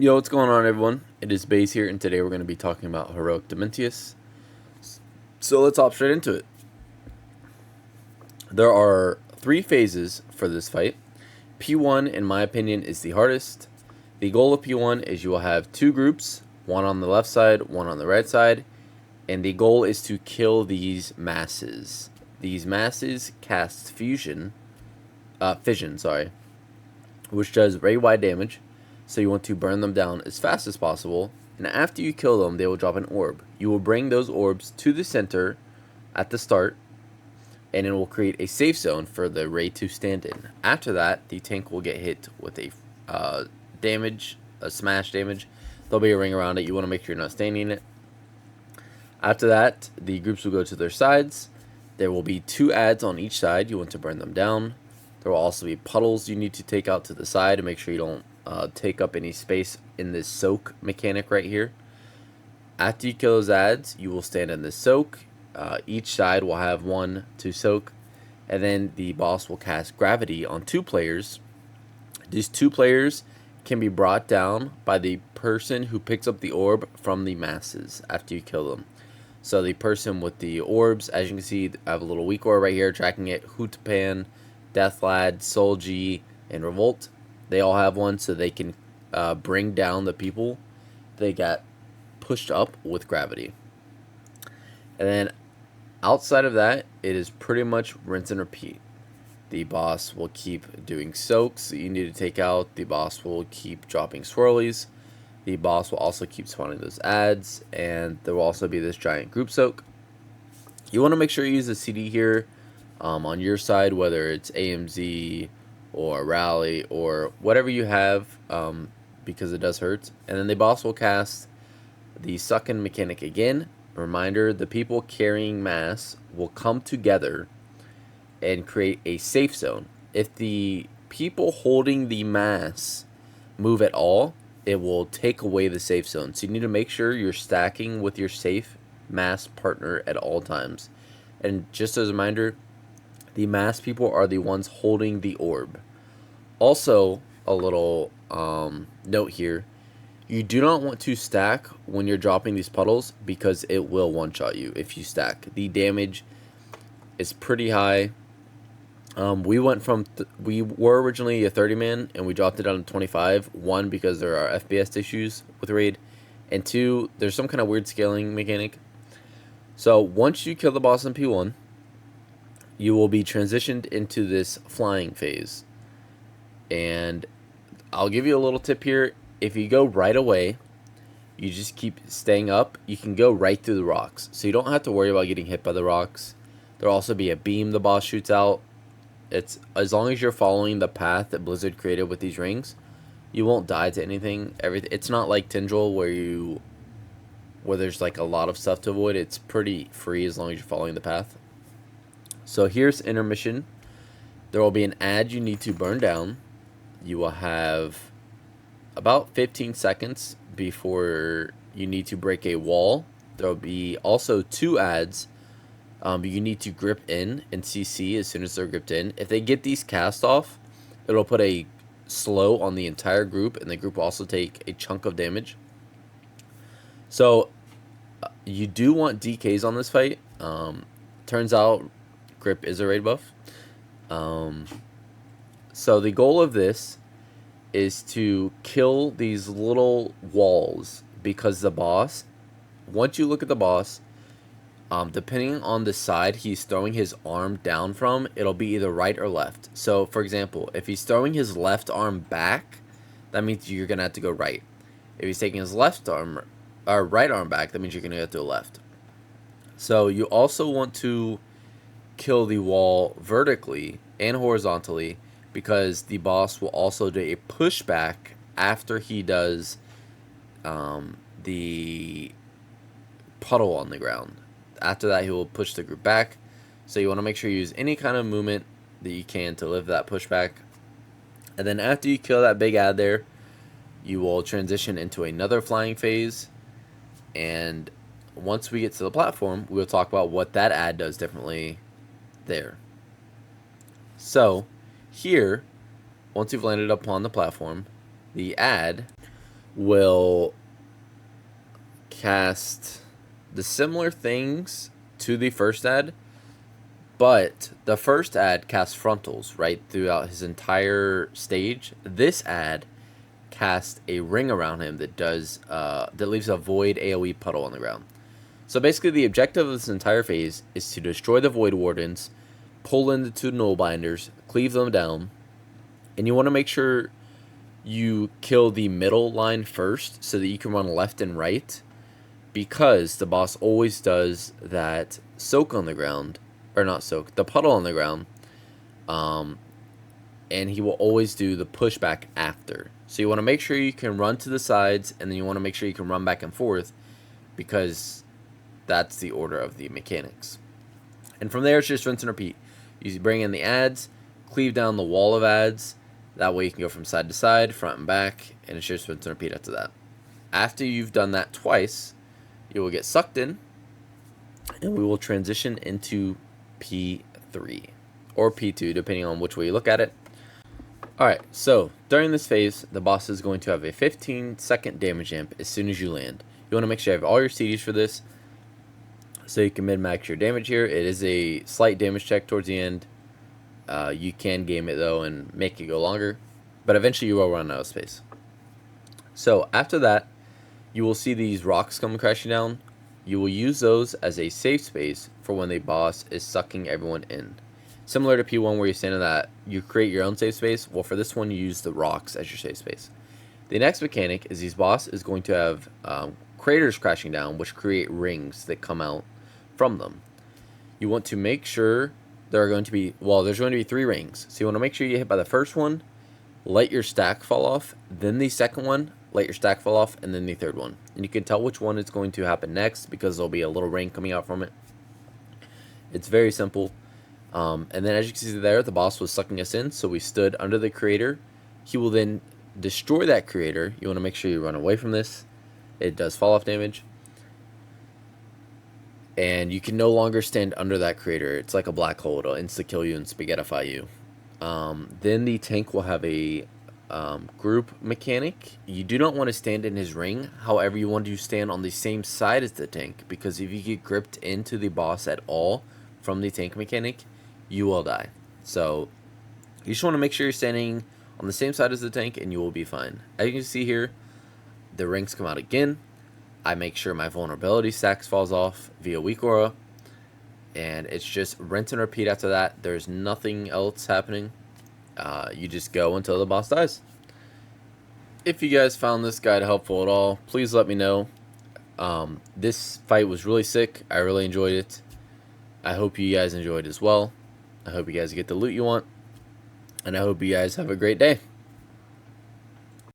Yo, what's going on, everyone? It is Baze here, and today we're going to be talking about Heroic Dimensius. So let's hop straight into it. There are 3 phases for this fight. P1, in my opinion, is the hardest. The goal of P1 is you will have 2 groups, one on the left side, one on the right side, and the goal is to kill these masses. These masses cast fission, which does very wide damage. So you want to burn them down as fast as possible, and after you kill them, they will drop an orb. You will bring those orbs to the center at the start, and it will create a safe zone for the ray to stand in. After that, the tank will get hit with a smash damage. There'll be a ring around it. You want to make sure you're not standing in it. After that, the groups will go to their sides. There will be 2 adds on each side. You want to burn them down. There will also be puddles you need to take out to the side to make sure you don't take up any space in this soak mechanic right here. After you kill those adds, you will stand in the soak. Each side will have 1 to soak, and then the boss will cast gravity on 2 players. These 2 players can be brought down by the person who picks up the orb from the masses after you kill them. So the person with the orbs, as you can see, I have a little weak orb right here tracking it. Hootpan, Deathlad, Solji, and Revolt. They all have one, so they can bring down the people they got pushed up with gravity. And then outside of that, it is pretty much rinse and repeat. The boss will keep doing soaks that you need to take out. The boss will keep dropping swirlies. The boss will also keep spawning those adds, and there will also be this giant group soak. You want to make sure you use the CD here on your side, whether it's AMZ or Rally or whatever you have, because it does hurt. And then the boss will cast the suck-in mechanic again. Reminder, the people carrying mass will come together and create a safe zone. If the people holding the mass move at all, it will take away the safe zone. So you need to make sure you're stacking with your safe mass partner at all times. And just as a reminder, the mass people are the ones holding the orb. Also, a little note here. You do not want to stack when you're dropping these puddles because it will one-shot you if you stack. The damage is pretty high. We were originally a 30-man and we dropped it down to 25. 1, because there are FPS issues with raid, and 2, there's some kind of weird scaling mechanic. So once you kill the boss in P1, you will be transitioned into this flying phase. And I'll give you a little tip here. If you go right away, you just keep staying up, you can go right through the rocks. So you don't have to worry about getting hit by the rocks. There'll also be a beam the boss shoots out. It's as long as you're following the path that Blizzard created with these rings, you won't die to anything. It's not like Tindril where there's like a lot of stuff to avoid. It's pretty free as long as you're following the path. So here's Intermission. There will be an ad you need to burn down. You will have about 15 seconds before you need to break a wall. There will be also 2 adds. You need to grip in and CC as soon as they're gripped in. If they get these cast off, it'll put a slow on the entire group, and the group will also take a chunk of damage. So you do want DKs on this fight. Turns out grip is a raid buff. So the goal of this is to kill these little walls, because the boss, once you look at the boss, depending on the side he's throwing his arm down from, it'll be either right or left. So for example, if he's throwing his left arm back, that means you're gonna have to go right. If he's taking his left arm or right arm back, that means you're gonna go to the left. So you also want to kill the wall vertically and horizontally, because the boss will also do a pushback after he does the puddle on the ground. After that, he will push the group back. So you want to make sure you use any kind of movement that you can to lift that pushback. And then after you kill that big ad there, you will transition into another flying phase. And once we get to the platform, we'll talk about what that ad does differently there. So here, once you've landed upon the platform, the ad will cast the similar things to the first ad, but the first ad casts frontals right throughout his entire stage. This ad casts a ring around him that does that leaves a void AoE puddle on the ground. So basically, the objective of this entire phase is to destroy the Void Wardens, pull in the 2 Null Binders, cleave them down, and you want to make sure you kill the middle line first so that you can run left and right, because the boss always does that soak on the ground, or not soak, the puddle on the ground, and he will always do the pushback after. So you want to make sure you can run to the sides, and then you want to make sure you can run back and forth, because that's the order of the mechanics. And from there, it's just rinse and repeat. You bring in the ads, cleave down the wall of ads. That way you can go from side to side, front and back, and it's just rinse and repeat after that. After you've done that twice, you will get sucked in, and we will transition into P3 or P2, depending on which way you look at it. Alright, so during this phase, the boss is going to have a 15-second damage amp as soon as you land. You want to make sure you have all your CDs for this, so you can min-max your damage here. It is a slight damage check towards the end. You can game it though and make it go longer, but eventually you will run out of space. So after that, you will see these rocks come crashing down. You will use those as a safe space for when the boss is sucking everyone in. Similar to P1 where you stand in that, you create your own safe space. Well, for this one, you use the rocks as your safe space. The next mechanic is this boss is going to have craters crashing down, which create rings that come out from them. You want to make sure there are going to be, well, there's going to be 3 rings. So you want to make sure you hit by the first one, let your stack fall off, then the second one, let your stack fall off, and then the third one. And you can tell which one is going to happen next because there'll be a little ring coming out from it. It's very simple. And then as you can see there, the boss was sucking us in, so we stood under the creator. He will then destroy that creator. You want to make sure you run away from this. It does fall off damage. And you can no longer stand under that creator. It's like a black hole. It'll insta-kill you and spaghettify you. Then the tank will have a group mechanic. You do not want to stand in his ring. However, you want to stand on the same side as the tank, because if you get gripped into the boss at all from the tank mechanic, you will die. So you just want to make sure you're standing on the same side as the tank and you will be fine. As you can see here, the rings come out again. I make sure my vulnerability stacks falls off via weak aura, and it's just rinse and repeat after that. There's nothing else happening. You just go until the boss dies. If you guys found this guide helpful at all, please let me know. This fight was really sick. I really enjoyed it. I hope you guys enjoyed as well. I hope you guys get the loot you want, and I hope you guys have a great day.